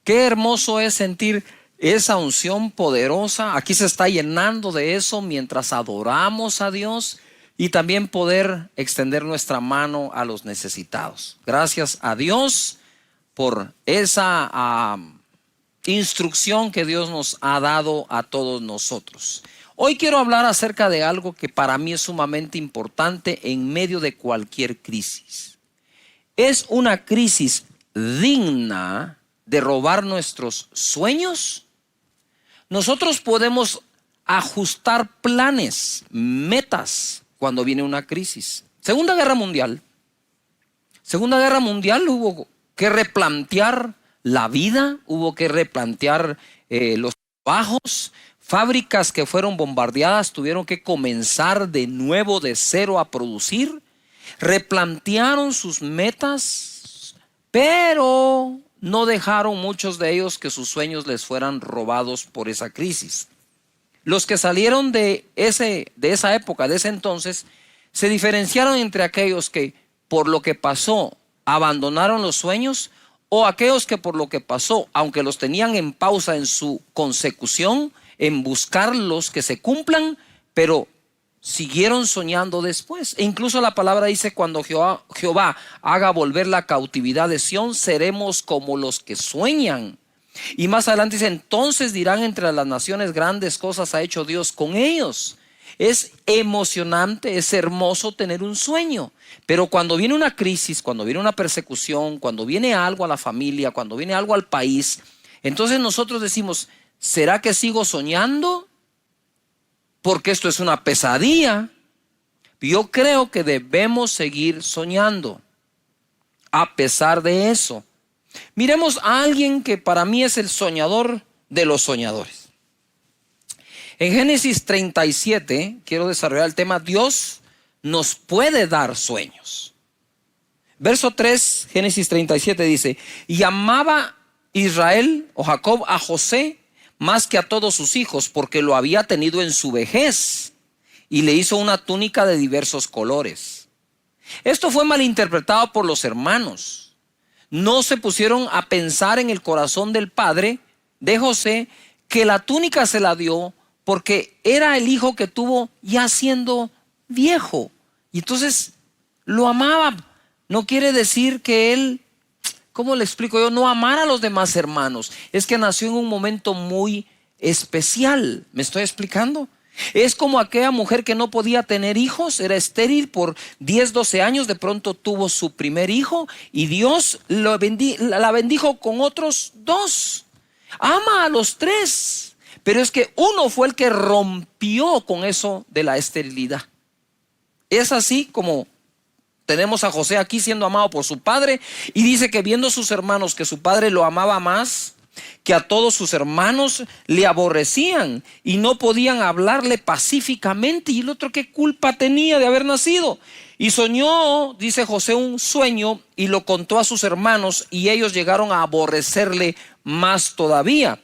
Qué hermoso es sentir esa unción poderosa. Aquí se está llenando de eso mientras adoramos a Dios y también poder extender nuestra mano a los necesitados. Gracias a Dios por esa instrucción que Dios nos ha dado a todos nosotros. Hoy quiero hablar acerca de algo que para mí es sumamente importante en medio de cualquier crisis. ¿Es una crisis digna de robar nuestros sueños? Nosotros podemos ajustar planes, metas cuando viene una crisis. Segunda Guerra Mundial hubo que replantear la vida, hubo que replantear los trabajos. Fábricas que fueron bombardeadas tuvieron que comenzar de nuevo, de cero, a producir. Replantearon sus metas, pero no dejaron muchos de ellos que sus sueños les fueran robados por esa crisis. Los que salieron de esa época, de ese entonces, se diferenciaron entre aquellos que por lo que pasó abandonaron los sueños, o aquellos que por lo que pasó, aunque los tenían en pausa en su consecución, en buscarlos que se cumplan, pero siguieron soñando después. E incluso la palabra dice: cuando Jehová haga volver la cautividad de Sión, seremos como los que sueñan. Y más adelante dice: entonces dirán entre las naciones, grandes cosas ha hecho Dios con ellos. Es emocionante, es hermoso tener un sueño, pero cuando viene una crisis, cuando viene una persecución, cuando viene algo a la familia, cuando viene algo al país, entonces nosotros decimos: ¿será que sigo soñando? Porque esto es una pesadilla. Yo creo que debemos seguir soñando a pesar de eso. Miremos a alguien que para mí es el soñador de los soñadores. En Génesis 37, quiero desarrollar el tema: Dios nos puede dar sueños. Verso 3, Génesis 37 dice: y amaba Israel o Jacob a José más que a todos sus hijos, porque lo había tenido en su vejez, y le hizo una túnica de diversos colores. Esto fue malinterpretado por los hermanos. No se pusieron a pensar en el corazón del padre de José, que la túnica se la dio porque era el hijo que tuvo ya siendo viejo. Y entonces lo amaba. No quiere decir que él, ¿cómo le explico yo?, no amara a los demás hermanos. Es que nació en un momento muy especial. ¿Me estoy explicando? Es como aquella mujer que no podía tener hijos, era estéril por 10, 12 años, de pronto tuvo su primer hijo y Dios la bendijo con otros 2. Ama a los 3. Pero es que uno fue el que rompió con eso de la esterilidad. Es así como tenemos a José aquí siendo amado por su padre, y dice que viendo sus hermanos que su padre lo amaba más, que a todos sus hermanos le aborrecían y no podían hablarle pacíficamente. Y el otro, ¿qué culpa tenía de haber nacido? Y soñó, dice José, un sueño y lo contó a sus hermanos, y ellos llegaron a aborrecerle más todavía.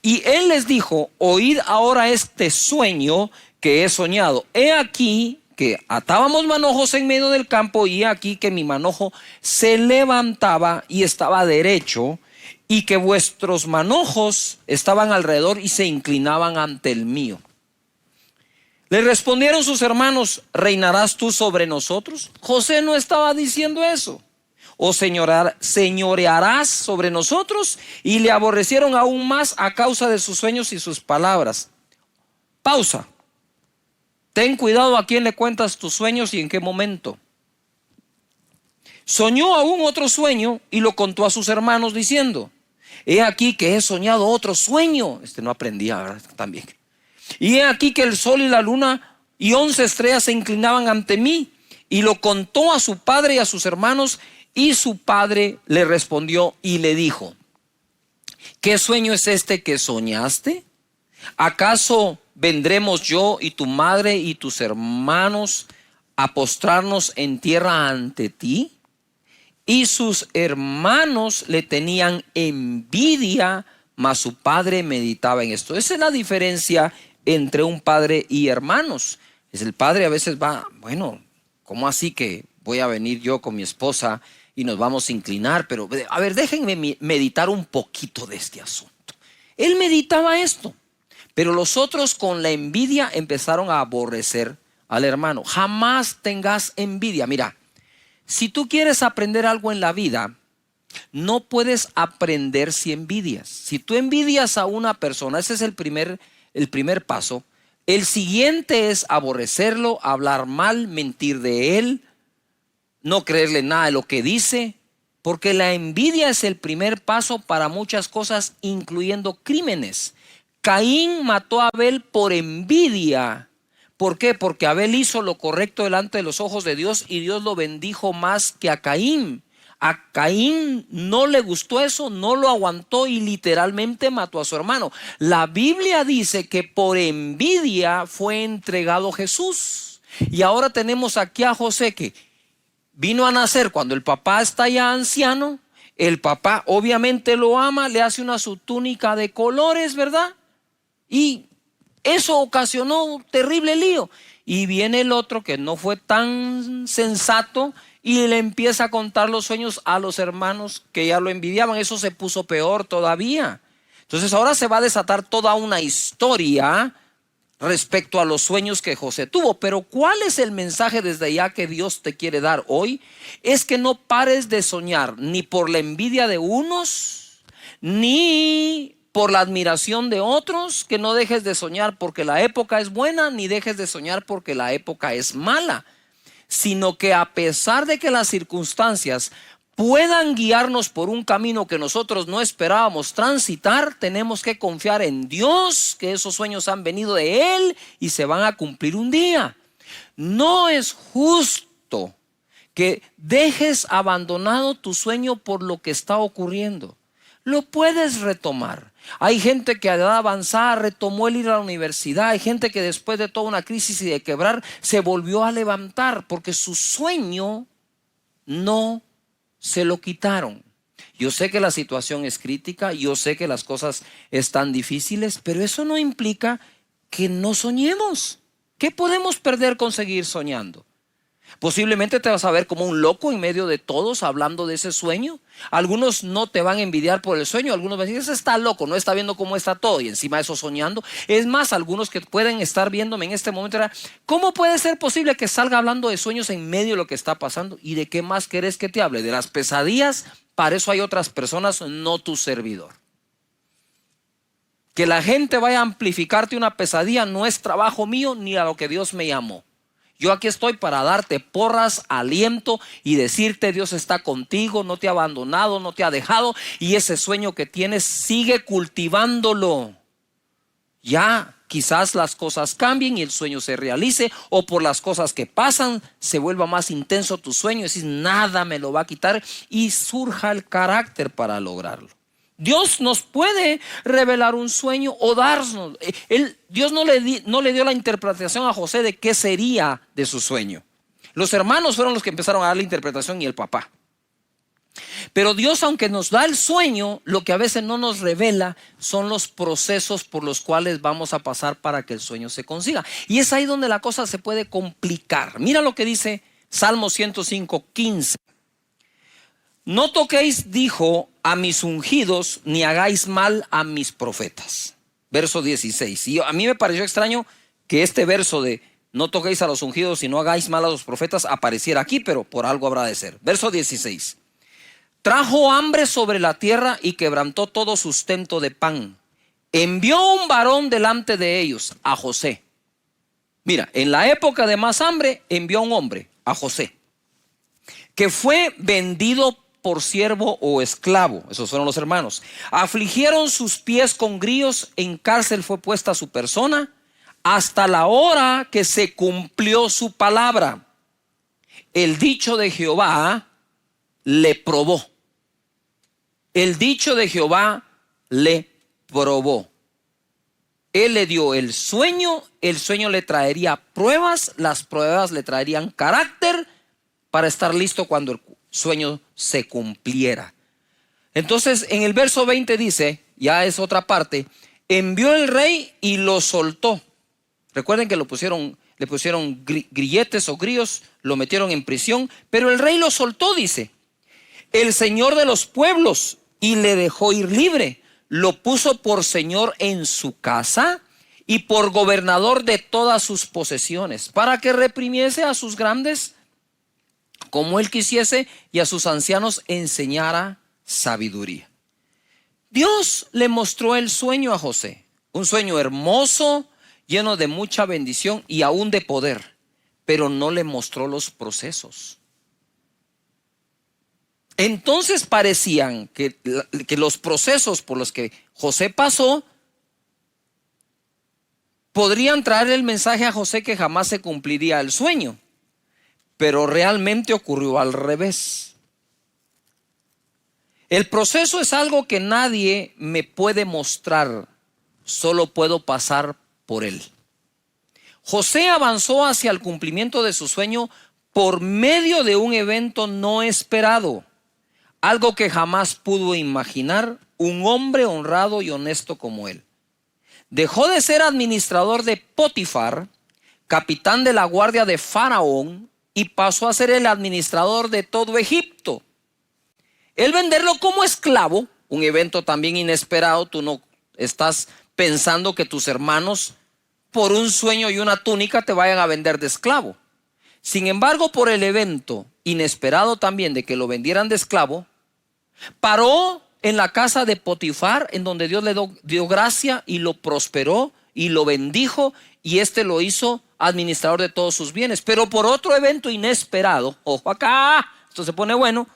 Y él les dijo: oíd ahora este sueño que he soñado. He aquí que atábamos manojos en medio del campo, y he aquí que mi manojo se levantaba y estaba derecho, y que vuestros manojos estaban alrededor y se inclinaban ante el mío. Le respondieron sus hermanos: ¿reinarás tú sobre nosotros? José no estaba diciendo eso. ¿O señorearás sobre nosotros? Y le aborrecieron aún más a causa de sus sueños y sus palabras. Pausa. Ten cuidado a quién le cuentas tus sueños y en qué momento. Soñó aún otro sueño y lo contó a sus hermanos diciendo: he aquí que he soñado otro sueño. No aprendía, ¿verdad? También. Y he aquí que el sol y la luna y 11 estrellas se inclinaban ante mí. Y lo contó a su padre y a sus hermanos. Y su padre le respondió y le dijo: ¿qué sueño es este que soñaste? ¿Acaso vendremos yo y tu madre y tus hermanos a postrarnos en tierra ante ti? Y sus hermanos le tenían envidia, mas su padre meditaba en esto. Esa es la diferencia entre un padre y hermanos. Es el padre a veces va: bueno, ¿cómo así que voy a venir yo con mi esposa y nos vamos a inclinar, pero a ver, déjenme meditar un poquito de este asunto. Él meditaba esto, pero los otros con la envidia empezaron a aborrecer al hermano. Jamás tengas envidia. Mira, si tú quieres aprender algo en la vida, no puedes aprender si envidias. Si tú envidias a una persona, ese es el primer paso. El siguiente es aborrecerlo, hablar mal, mentir de él, no creerle nada de lo que dice, porque la envidia es el primer paso para muchas cosas, incluyendo crímenes. Caín mató a Abel por envidia. ¿Por qué? Porque Abel hizo lo correcto delante de los ojos de Dios y Dios lo bendijo más que a Caín. A Caín no le gustó eso, no lo aguantó y literalmente mató a su hermano. La Biblia dice que por envidia fue entregado Jesús. Y ahora tenemos aquí a José, que vino a nacer cuando el papá está ya anciano. El papá obviamente lo ama, le hace una su túnica de colores, ¿verdad? Y eso ocasionó un terrible lío. Y viene el otro que no fue tan sensato y le empieza a contar los sueños a los hermanos que ya lo envidiaban. Eso se puso peor todavía. Entonces ahora se va a desatar toda una historia respecto a los sueños que José tuvo. Pero ¿cuál es el mensaje desde allá que Dios te quiere dar hoy? Es que no pares de soñar, ni por la envidia de unos, ni por la admiración de otros. Que no dejes de soñar porque la época es buena, ni dejes de soñar porque la época es mala, sino que a pesar de que las circunstancias puedan guiarnos por un camino que nosotros no esperábamos transitar, tenemos que confiar en Dios, que esos sueños han venido de Él y se van a cumplir un día. No es justo que dejes abandonado tu sueño por lo que está ocurriendo. Lo puedes retomar. Hay gente que a edad avanzada retomó el ir a la universidad. Hay gente que después de toda una crisis y de quebrar se volvió a levantar porque su sueño no se lo quitaron. Yo sé que la situación es crítica, yo sé que las cosas están difíciles, pero eso no implica que no soñemos. ¿Qué podemos perder con seguir soñando? Posiblemente te vas a ver como un loco en medio de todos hablando de ese sueño. Algunos no te van a envidiar por el sueño. Algunos van a decir, ese está loco, no está viendo cómo está todo y encima de eso soñando. Es más, algunos que pueden estar viéndome en este momento, ¿cómo puede ser posible que salga hablando de sueños en medio de lo que está pasando? ¿Y de qué más querés que te hable? ¿De las pesadillas? Para eso hay otras personas, no tu servidor. Que la gente vaya a amplificarte una pesadilla no es trabajo mío ni a lo que Dios me llamó. Yo aquí estoy para darte porras, aliento y decirte Dios está contigo, no te ha abandonado, no te ha dejado y ese sueño que tienes sigue cultivándolo. Ya quizás las cosas cambien y el sueño se realice, o por las cosas que pasan se vuelva más intenso tu sueño y decís nada me lo va a quitar y surja el carácter para lograrlo. Dios nos puede revelar un sueño o darnos. Dios no le dio la interpretación a José de qué sería de su sueño. Los hermanos fueron los que empezaron a dar la interpretación y el papá. Pero Dios, aunque nos da el sueño, lo que a veces no nos revela son los procesos por los cuales vamos a pasar para que el sueño se consiga. Y es ahí donde la cosa se puede complicar. Mira lo que dice Salmo 105:15. No toquéis, dijo, a mis ungidos, ni hagáis mal a mis profetas. Verso 16. Y a mí me pareció extraño que este verso de no toquéis a los ungidos y no hagáis mal a los profetas apareciera aquí, pero por algo habrá de ser. Verso 16. Trajo hambre sobre la tierra y quebrantó todo sustento de pan. Envió un varón delante de ellos, a José. Mira, en la época de más hambre, envió a un hombre, a José, que fue vendido por siervo o esclavo. Esos fueron los hermanos. Afligieron sus pies con grillos, en cárcel fue puesta su persona, hasta la hora que se cumplió su palabra. El dicho de Jehová le probó. El dicho de Jehová le probó. Él le dio el sueño le traería pruebas, las pruebas le traerían carácter para estar listo cuando el sueño se cumpliera. Entonces en el verso 20 dice, ya es otra parte, envió el rey y lo soltó. Recuerden que lo pusieron le pusieron grilletes o grillos, lo metieron en prisión, pero el rey lo soltó, dice. El señor de los pueblos, y le dejó ir libre. Lo puso por señor en su casa y por gobernador de todas sus posesiones, para que reprimiese a sus grandes como él quisiese y a sus ancianos enseñara sabiduría. Dios le mostró el sueño a José, un sueño hermoso, lleno de mucha bendición y aún de poder, pero no le mostró los procesos. Entonces parecían que los procesos por los que José pasó podrían traer el mensaje a José que jamás se cumpliría el sueño, pero realmente ocurrió al revés. El proceso es algo que nadie me puede mostrar, solo puedo pasar por él. José avanzó hacia el cumplimiento de su sueño por medio de un evento no esperado, algo que jamás pudo imaginar un hombre honrado y honesto como él. Dejó de ser administrador de Potifar, capitán de la guardia de Faraón, y pasó a ser el administrador de todo Egipto. El venderlo como esclavo, un evento también inesperado. Tú no estás pensando que tus hermanos por un sueño y una túnica te vayan a vender de esclavo. Sin embargo, por el evento inesperado también de que lo vendieran de esclavo, paró en la casa de Potifar, en donde Dios le dio gracia y lo prosperó y lo bendijo, y lo hizo administrador de todos sus bienes. Pero por otro evento inesperado, ojo acá, esto se pone bueno,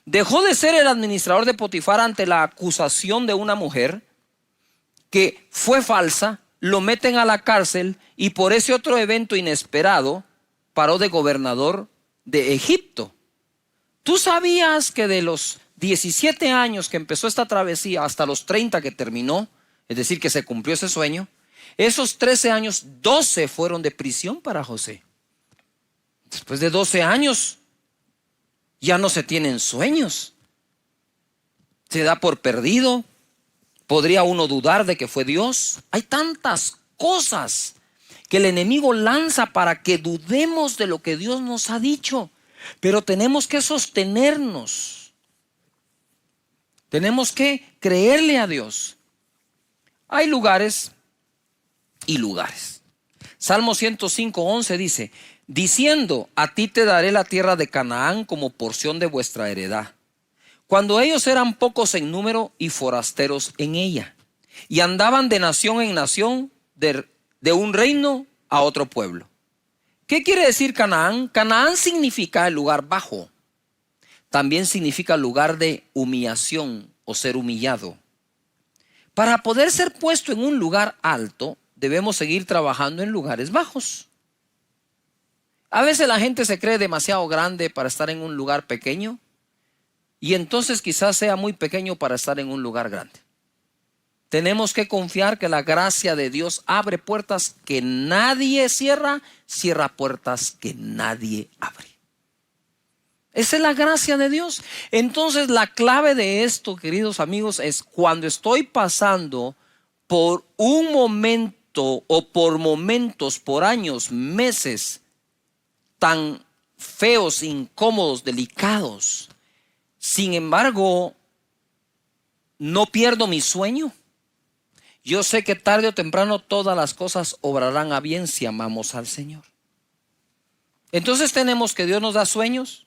dejó de ser el administrador de Potifar ante la acusación de una mujer que fue falsa, lo meten a la cárcel, y por ese otro evento inesperado paró de gobernador de Egipto. ¿Tú sabías que de los 17 años que empezó esta travesía hasta los 30 que terminó, es decir, que se cumplió ese sueño, esos 13 años, 12 fueron de prisión para José? Después de 12 años, ya no se tienen sueños. Se da por perdido. ¿Podría uno dudar de que fue Dios? Hay tantas cosas que el enemigo lanza para que dudemos de lo que Dios nos ha dicho. Pero tenemos que sostenernos. Tenemos que creerle a Dios. Hay lugares y lugares. Salmo 105:11 dice: diciendo, a ti te daré la tierra de Canaán como porción de vuestra heredad. Cuando ellos eran pocos en número y forasteros en ella, y andaban de nación en nación, de un reino a otro pueblo. ¿Qué quiere decir Canaán? Canaán significa el lugar bajo. También significa lugar de humillación o ser humillado. Para poder ser puesto en un lugar alto, debemos seguir trabajando en lugares bajos. A veces la gente se cree demasiado grande para estar en un lugar pequeño, y entonces quizás sea muy pequeño para estar en un lugar grande. Tenemos que confiar que la gracia de Dios abre puertas que nadie cierra, cierra puertas que nadie abre. Esa es la gracia de Dios. Entonces la clave de esto, queridos amigos, es cuando estoy pasando por un momento o por momentos, por años, meses tan feos, incómodos, delicados. Sin embargo, no pierdo mi sueño. Yo sé que tarde o temprano todas las cosas obrarán a bien si amamos al Señor. Entonces tenemos que Dios nos da sueños,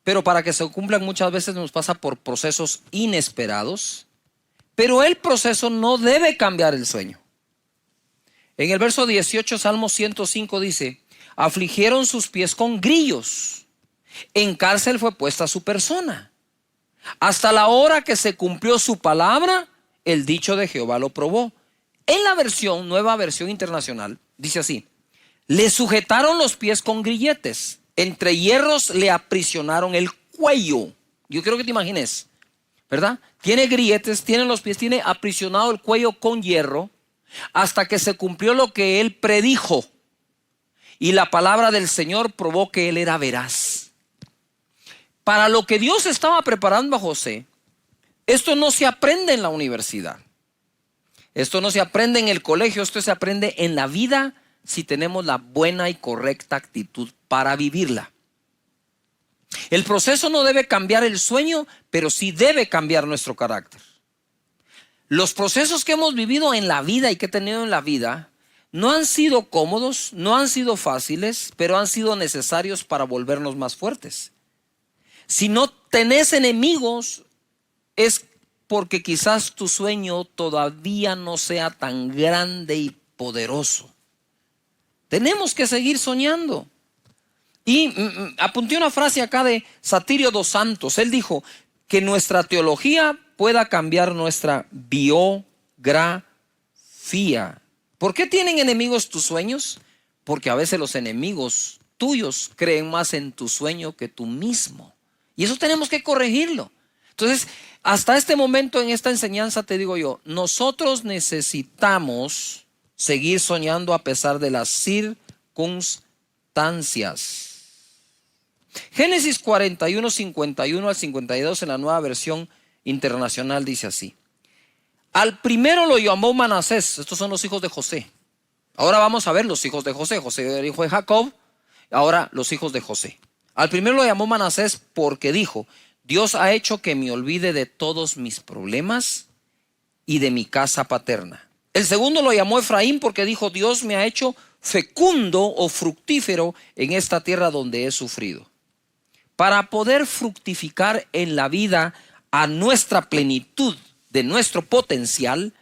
pero para que se cumplan muchas veces nos pasa por procesos inesperados. Pero el proceso no debe cambiar el sueño. En el verso 18, Salmo 105 dice: afligieron sus pies con grillos. En cárcel fue puesta su persona. Hasta la hora que se cumplió su palabra, el dicho de Jehová lo probó. En la nueva versión internacional, dice así: le sujetaron los pies con grilletes, entre hierros le aprisionaron el cuello. Yo quiero que te imagines, ¿verdad? Tiene grilletes, tiene los pies, tiene aprisionado el cuello con hierro, hasta que se cumplió lo que él predijo. Y la palabra del Señor probó que él era veraz. Para lo que Dios estaba preparando a José, esto no se aprende en la universidad. Esto no se aprende en el colegio, esto se aprende en la vida si tenemos la buena y correcta actitud para vivirla. El proceso no debe cambiar el sueño, pero sí debe cambiar nuestro carácter. Los procesos que hemos vivido en la vida y que he tenido en la vida no han sido cómodos, no han sido fáciles, pero han sido necesarios para volvernos más fuertes. Si no tenés enemigos, es porque quizás tu sueño todavía no sea tan grande y poderoso. Tenemos que seguir soñando. Y apunté una frase acá de Satirio dos Santos. Él dijo que nuestra teología pueda cambiar nuestra biografía. ¿Por qué tienen enemigos tus sueños? Porque a veces los enemigos tuyos creen más en tu sueño que tú mismo. Y eso tenemos que corregirlo. Entonces, hasta este momento en esta enseñanza te digo yo, nosotros necesitamos seguir soñando a pesar de las circunstancias. Génesis 41, 51 al 52 en la Nueva Versión Internacional dice así. Al primero lo llamó Manasés. Estos son los hijos de José. Ahora vamos a ver los hijos de José. José era hijo de Jacob. Ahora los hijos de José. Al primero lo llamó Manasés porque dijo, Dios ha hecho que me olvide de todos mis problemas y de mi casa paterna. El segundo lo llamó Efraín porque dijo, Dios me ha hecho fecundo o fructífero en esta tierra donde he sufrido. Para poder fructificar en la vida a nuestra plenitud de nuestro potencial,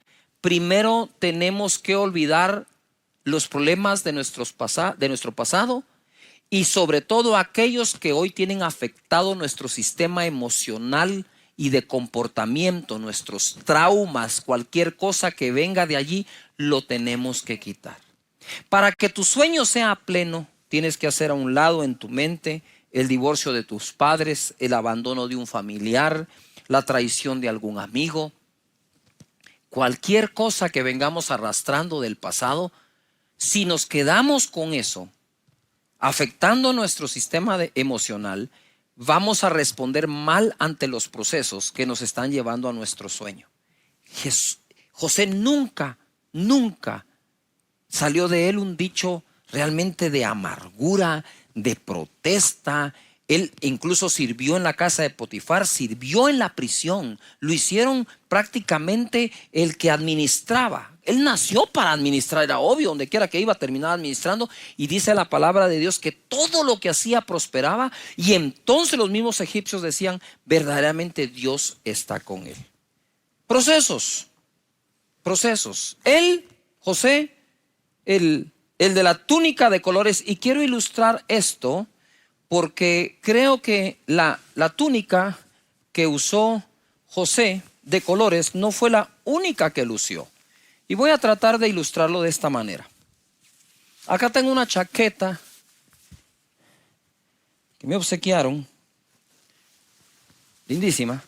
primero tenemos que olvidar los problemas de nuestro pasado y sobre todo aquellos que hoy tienen afectado nuestro sistema emocional y de comportamiento, nuestros traumas, cualquier cosa que venga de allí, lo tenemos que quitar. Para que tu sueño sea pleno, tienes que hacer a un lado en tu mente el divorcio de tus padres, el abandono de un familiar, la traición de algún amigo. Cualquier cosa que vengamos arrastrando del pasado, si nos quedamos con eso, afectando nuestro sistema emocional, vamos a responder mal ante los procesos que nos están llevando a nuestro sueño. José nunca salió de él un dicho realmente de amargura, de protesta. Él incluso sirvió en la casa de Potifar, sirvió en la prisión. Lo hicieron prácticamente el que administraba. Él nació para administrar, era obvio, donde quiera que iba terminaba administrando. Y dice la palabra de Dios que todo lo que hacía prosperaba. Y entonces los mismos egipcios decían, verdaderamente Dios está con él. Procesos. Él, José, el de la túnica de colores. Y quiero ilustrar esto porque creo que la túnica que usó José de colores no fue la única que lució. Y voy a tratar de ilustrarlo de esta manera. Acá tengo una chaqueta que me obsequiaron, lindísima.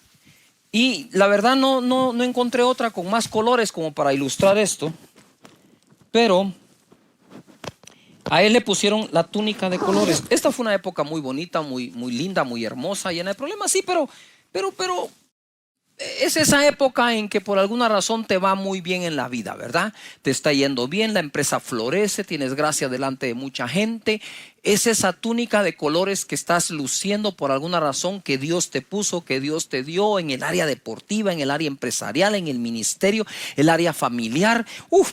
Y la verdad no encontré otra con más colores como para ilustrar esto. Pero a él le pusieron la túnica de colores. Esta fue una época muy bonita, muy linda, muy hermosa, llena de problemas. Sí, pero es esa época en que por alguna razón te va muy bien en la vida, ¿verdad? Te está yendo bien, la empresa florece, tienes gracia delante de mucha gente. Es esa túnica de colores que estás luciendo por alguna razón que Dios te puso, que Dios te dio en el área deportiva, en el área empresarial, en el ministerio, el área familiar.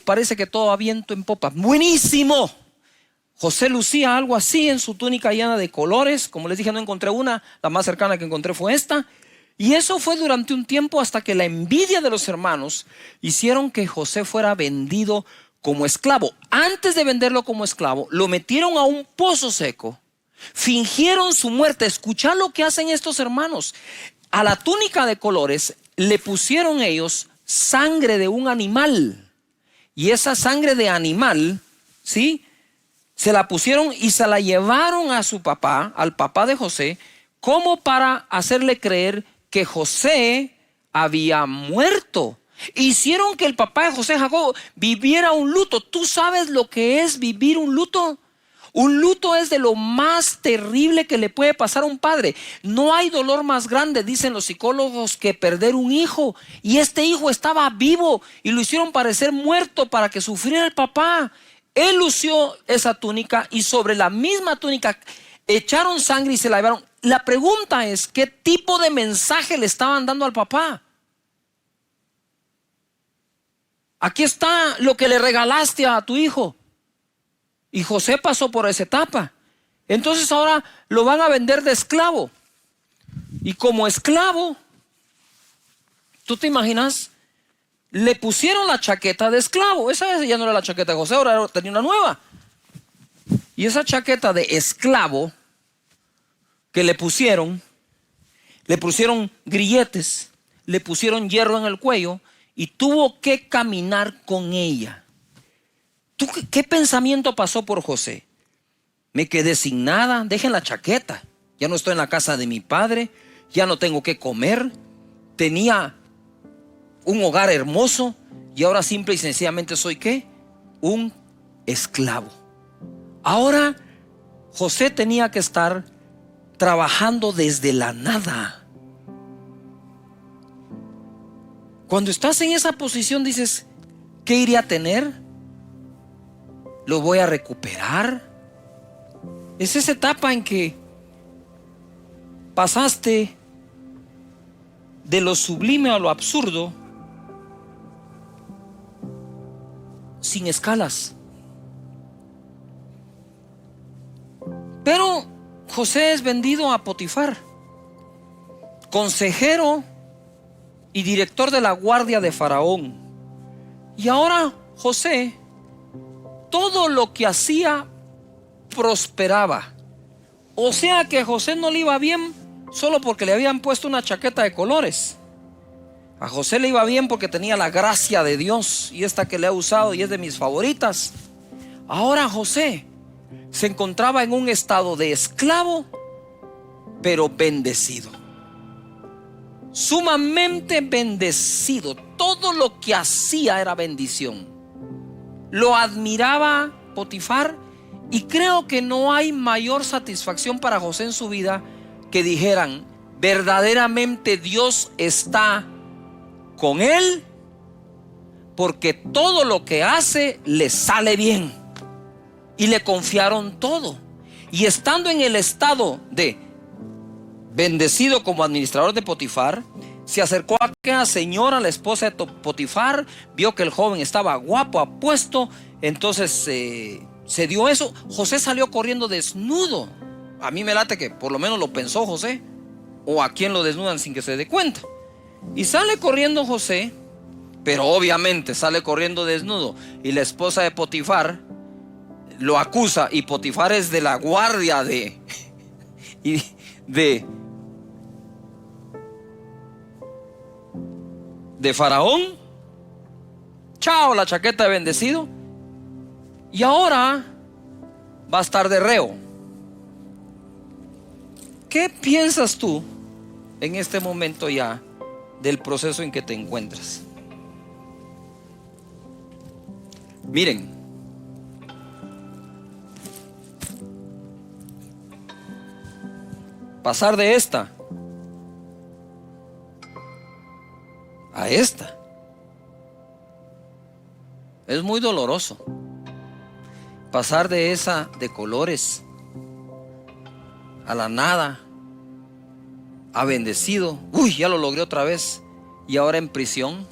Parece que todo va viento en popa. ¡Buenísimo! José lucía algo así en su túnica llena de colores. Como les dije, no encontré una, la más cercana que encontré fue esta. Y eso fue durante un tiempo hasta que la envidia de los hermanos hicieron que José fuera vendido como esclavo. Antes de venderlo como esclavo, lo metieron a un pozo seco, fingieron su muerte. Escuchad lo que hacen estos hermanos. A la túnica de colores le pusieron ellos sangre de un animal. Y esa sangre de animal, ¿sí?, se la pusieron y se la llevaron a su papá, al papá de José, como para hacerle creer que José había muerto. Hicieron que el papá de José, Jacob, viviera un luto. ¿Tú sabes lo que es vivir un luto? Un luto es de lo más terrible que le puede pasar a un padre. No hay dolor más grande, dicen los psicólogos, que perder un hijo. Y este hijo estaba vivo y lo hicieron parecer muerto para que sufriera el papá. Él lució esa túnica y sobre la misma túnica echaron sangre y se la llevaron. La pregunta es, ¿qué tipo de mensaje le estaban dando al papá? Aquí está lo que le regalaste a tu hijo. Y José pasó por esa etapa. Entonces ahora lo van a vender de esclavo. Y como esclavo, ¿tú te imaginas? Le pusieron la chaqueta de esclavo. Esa ya no era la chaqueta de José, ahora tenía una nueva. Y esa chaqueta de esclavo que le pusieron grilletes, le pusieron hierro en el cuello y tuvo que caminar con ella. ¿Qué pensamiento pasó por José? Me quedé sin nada, dejen la chaqueta. Ya no estoy en la casa de mi padre, ya no tengo que comer. Tenía un hogar hermoso y ahora simple y sencillamente soy ¿qué? Un esclavo. Ahora José tenía que estar trabajando desde la nada. Cuando estás en esa posición dices, ¿qué iré a tener? ¿Lo voy a recuperar? Es esa etapa en que pasaste de lo sublime a lo absurdo sin escalas. Pero José es vendido a Potifar, consejero y director de la guardia de Faraón. Y ahora José, todo lo que hacía prosperaba. O sea que a José no le iba bien solo porque le habían puesto una chaqueta de colores. A José le iba bien porque tenía la gracia de Dios, y esta que le ha usado y es de mis favoritas. Ahora José se encontraba en un estado de esclavo, pero bendecido, sumamente bendecido. Todo lo que hacía era bendición. Lo admiraba Potifar, y creo que no hay mayor satisfacción para José en su vida que dijeran, verdaderamente Dios está con él, porque todo lo que hace le sale bien. Y le confiaron todo. Y estando en el estado de bendecido como administrador de Potifar, se acercó a aquella señora, la esposa de Potifar, vio que el joven estaba guapo, apuesto. Entonces se dio eso. José salió corriendo desnudo. A mí me late que por lo menos lo pensó José, o a quien lo desnudan sin que se dé cuenta. Y sale corriendo José, pero obviamente sale corriendo desnudo, y la esposa de Potifar lo acusa, y Potifar es de la guardia de Faraón. Chao, la chaqueta de bendecido. Y ahora va a estar de reo. ¿Qué piensas tú en este momento ya del proceso en que te encuentras? Miren, pasar de esta a esta es muy doloroso. Pasar de esa de colores a la nada, a bendecido. Uy, ya lo logré otra vez, y ahora en prisión.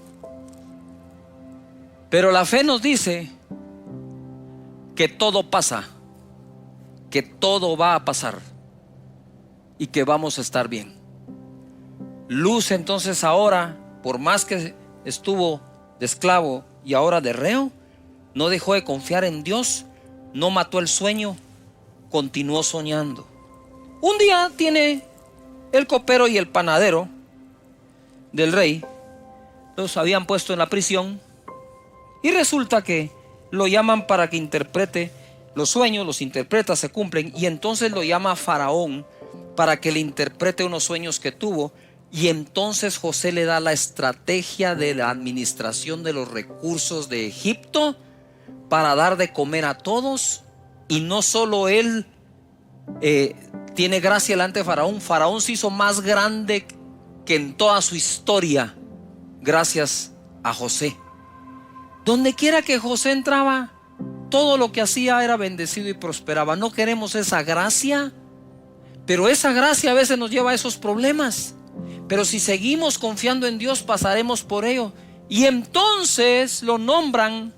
Pero la fe nos dice que todo pasa, que todo va a pasar y que vamos a estar bien. Luz entonces ahora, por más que estuvo de esclavo y ahora de reo, no dejó de confiar en Dios, no mató el sueño, continuó soñando. Un día tiene el copero y el panadero del rey, los habían puesto en la prisión, y resulta que lo llaman para que interprete los sueños, los interpreta, se cumplen, y entonces lo llama Faraón para que le interprete unos sueños que tuvo. Y entonces José le da la estrategia de la administración de los recursos de Egipto para dar de comer a todos. Y no solo él tiene gracia delante de Faraón. Faraón se hizo más grande que en toda su historia gracias a José. Donde quiera que José entraba, todo lo que hacía era bendecido y prosperaba. No queremos esa gracia, pero esa gracia a veces nos lleva a esos problemas. Pero si seguimos confiando en Dios, pasaremos por ello. Y entonces lo nombran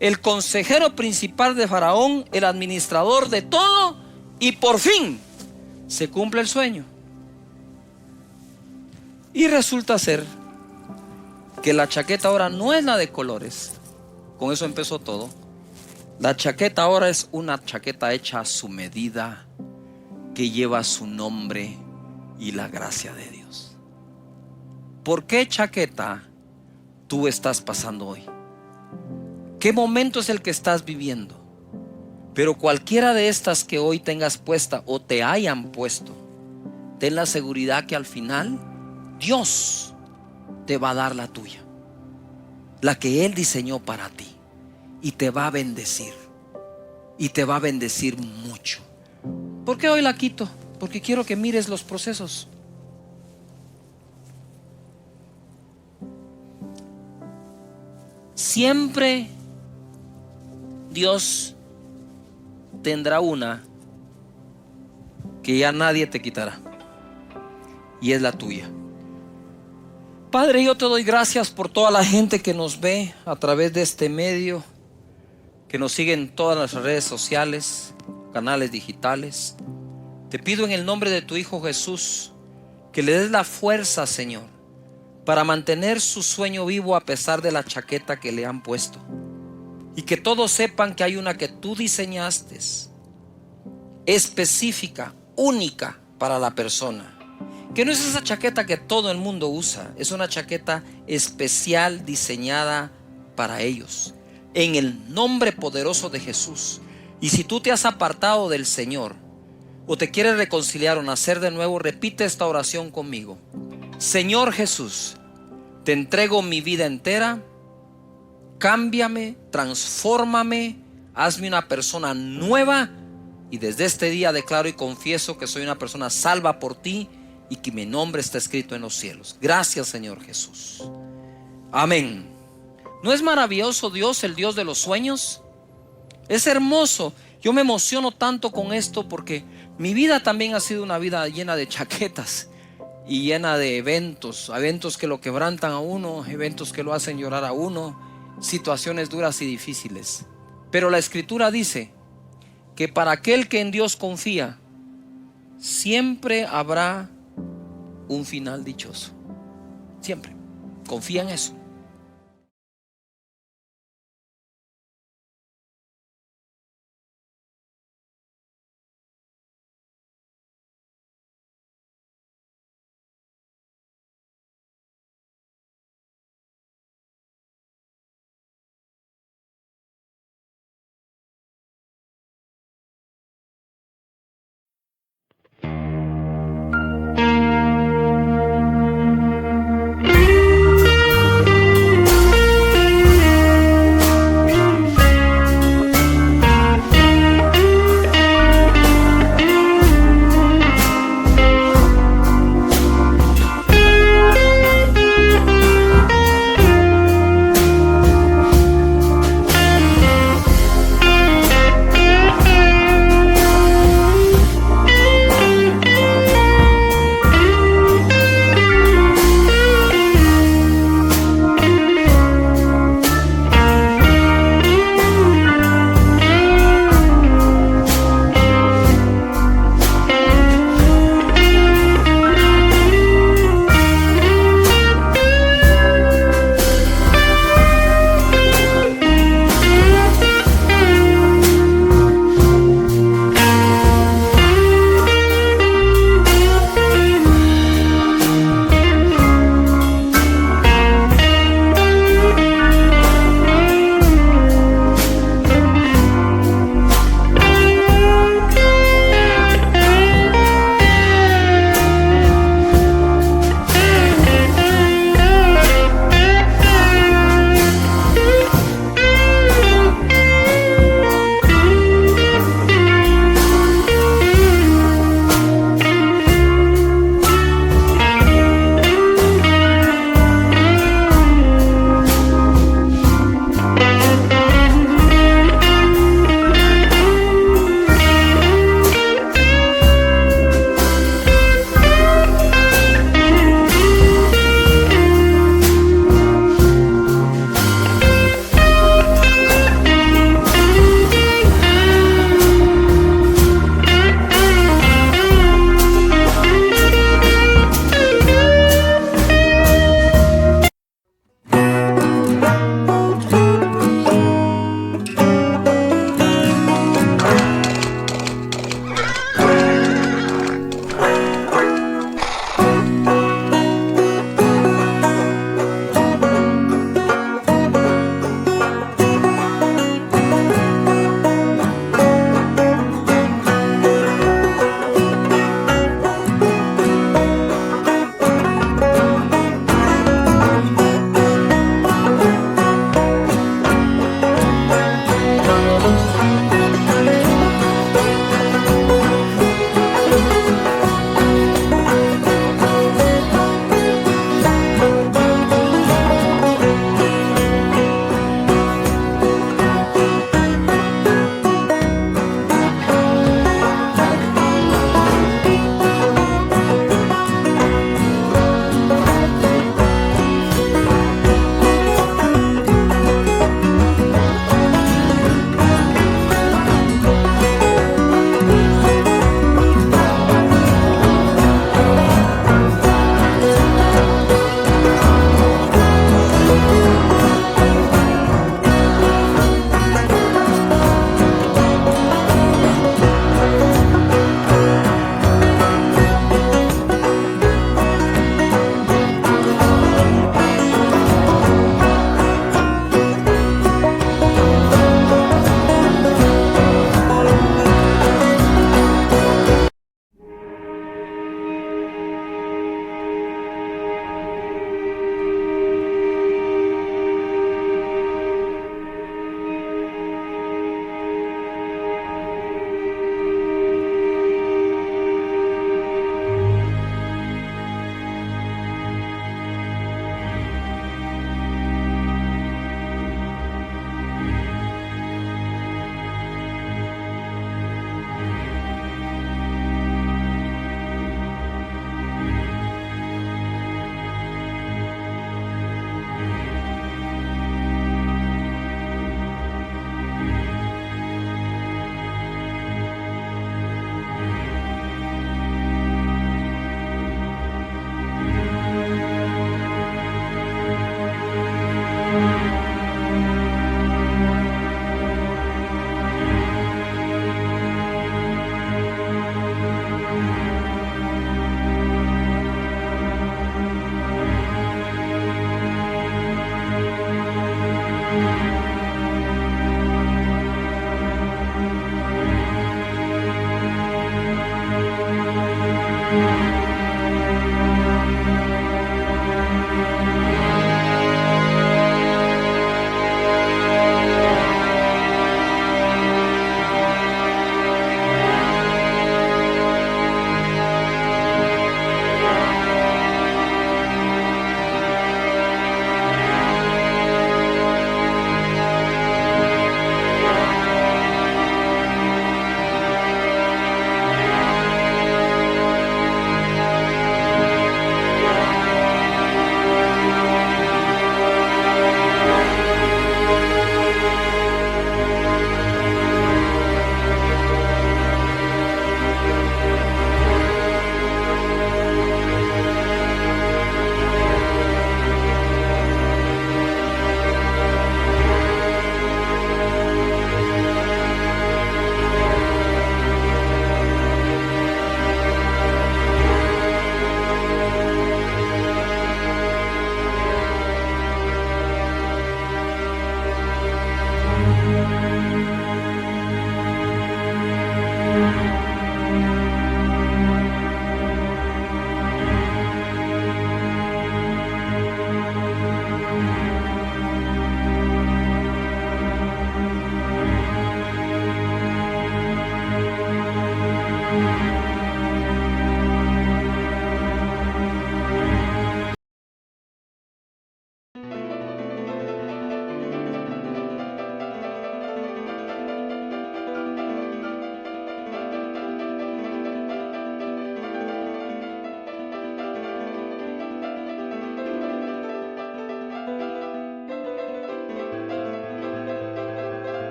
el consejero principal de Faraón, el administrador de todo, y por fin se cumple el sueño. Y resulta ser que la chaqueta ahora no es la de colores. Con eso empezó todo. La chaqueta ahora es una chaqueta hecha a su medida, que lleva su nombre y la gracia de Dios. ¿Por qué chaqueta tú estás pasando hoy? ¿Qué momento es el que estás viviendo? Pero cualquiera de estas que hoy tengas puesta o te hayan puesto, ten la seguridad que al final Dios te va a dar la tuya, la que Él diseñó para ti, y te va a bendecir, y te va a bendecir mucho. ¿Por qué hoy la quito? Porque quiero que mires los procesos. Siempre Dios tendrá una que ya nadie te quitará, y es la tuya. Padre, yo te doy gracias por toda la gente que nos ve a través de este medio, que nos sigue en todas las redes sociales, canales digitales. Te pido en el nombre de tu Hijo Jesús que le des la fuerza, Señor, para mantener su sueño vivo a pesar de la chaqueta que le han puesto. Y que todos sepan que hay una que tú diseñaste, específica, única para la persona. Que no es esa chaqueta que todo el mundo usa, es una chaqueta especial diseñada para ellos. En el nombre poderoso de Jesús. Y si tú te has apartado del Señor, o te quieres reconciliar o nacer de nuevo, repite esta oración conmigo. Señor Jesús, te entrego mi vida entera. Cámbiame, transfórmame, hazme una persona nueva, y desde este día declaro y confieso que soy una persona salva por ti y que mi nombre está escrito en los cielos. Gracias, Señor Jesús. Amén. ¿No es maravilloso Dios, el Dios de los sueños? Es hermoso. Yo me emociono tanto con esto porque mi vida también ha sido una vida llena de chaquetas y llena de eventos que lo quebrantan a uno, eventos que lo hacen llorar a uno, situaciones duras y difíciles. Pero la Escritura dice que para aquel que en Dios confía, siempre habrá un final dichoso. Siempre. Confía en eso.